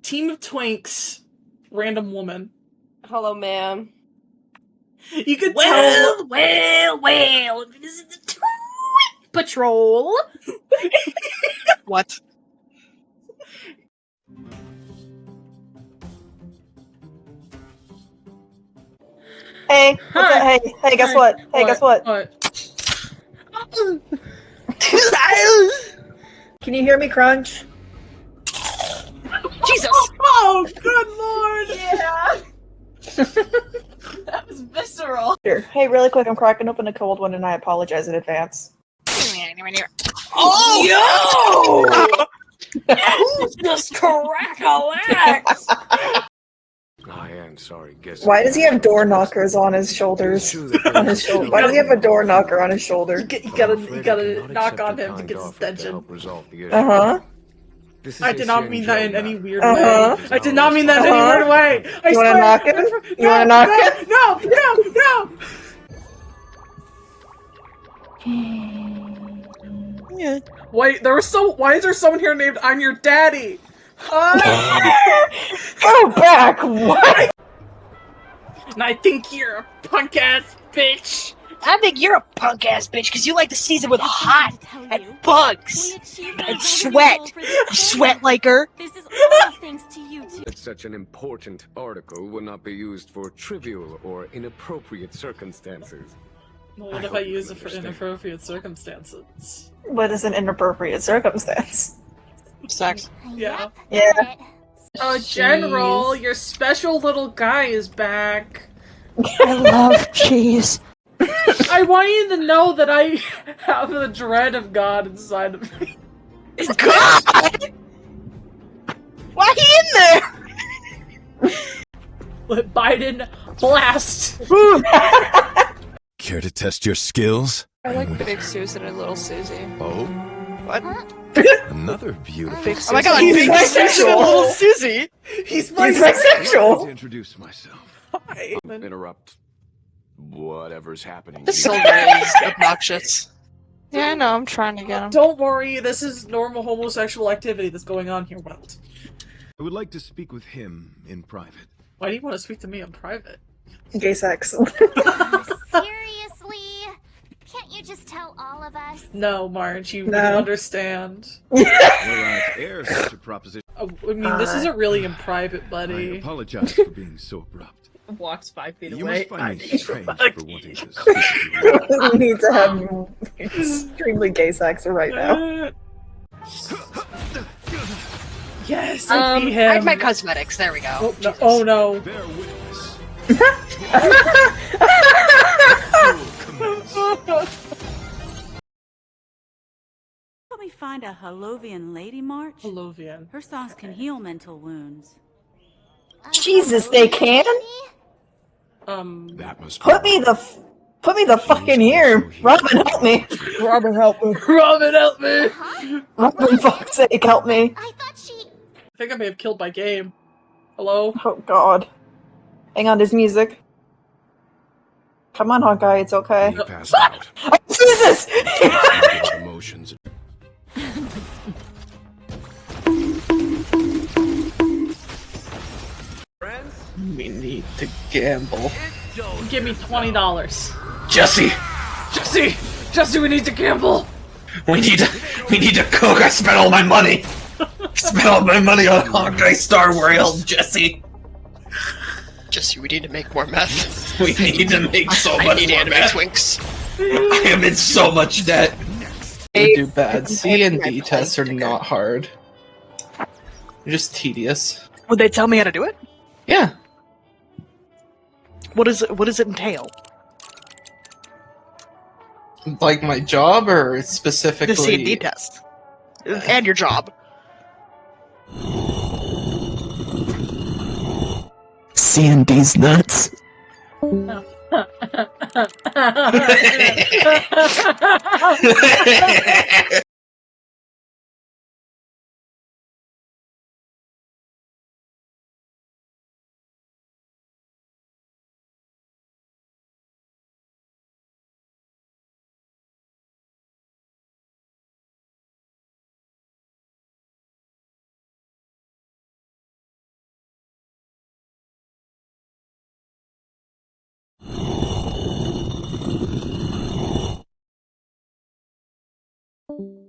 Team of Twinks, random woman. Hello, ma'am. You could tell. Well, this is the Twink Patrol. What? Hey, what's up? Hey, guess what? Hey, guess what? Can you hear me crunch? Jesus! Oh, good lord! Yeah. That was visceral. Here. Hey, really quick, I'm cracking open a cold one and I apologize in advance. Oh! Yo! Just crack a wax! I am sorry. Guess Why does he have door knockers on his shoulders? On his shoulder. Why does he have a door knocker on his shoulder? You gotta knock on him to get his attention. Uh-huh. I did not mean that in any weird way. I did not mean that in any weird way. You wanna knock him? You wanna knock him? No! Yeah. Wait, why is there someone here named I'm Your Daddy? Go back! What? And I think you're a punk ass bitch. I think you're a punk ass bitch because you like to season with hot and bugs and sweat. Sweat like her. This is all thanks to you two. That such an important article would not be used for trivial or inappropriate circumstances. Well, what if I use it for inappropriate circumstances? What is an inappropriate circumstance? Sex. Yeah. Yeah. Oh, General, your special little guy is back. I love cheese. I want you to know that I have the dread of God inside of me. God! Why he in there? Let Biden blast. Care to test your skills? I like Big Susan and Little Susie. Oh? What? Another beautiful. Big Susie. Oh my god, He's Big Susan and bisexual. Little Susie! He's To bisexual! introduce myself. Hi. Interrupt whatever's happening. This here. Silver is obnoxious. Yeah, I know, I'm trying to get him. Don't worry, this is normal homosexual activity that's going on here, Welt. I would like to speak with him in private. Why do you want to speak to me in private? Gay sex. Seriously? Can't you just tell all of us? No, Marge, you No. wouldn't understand. Will I air such a proposition? I mean, this isn't really in private, I buddy. apologize for being so abrupt. Walks 5 feet You away. must find me strange Fuck for wanting to speak with you. We need to have extremely gay sex right now. Yes, I see I him. have my cosmetics. There we go. Oh no! Oh, no. Bear witness. Can we find a Holovian lady march? Holovian. Her songs can heal mental wounds. Jesus, they can? That must Put me the fuck in here. Robin, help me. Robin, help me. Robin, help me! Robin, fuck's sake, help me. I thought she... I think I may have killed my game. Hello? Oh god. Hang on, there's music. Come on, Honkai, it's okay. He passed out. Oh, Jesus! Negative emotions. We need to gamble. Give me $20. Jesse! Jesse, we need to gamble! We need to cook! I spent all my money! I spent all my money on Honkai Star Rail, Jesse! Jesse, we need to make more meth. We need to make so I much need more anime meth. twinks. I am in so much debt. We do bad. C and D tests are not hard. They're just tedious. Would they tell me how to do it? Yeah. What does it entail? Like my job or specifically The C&D test. And your job. C&D's nuts. Bye.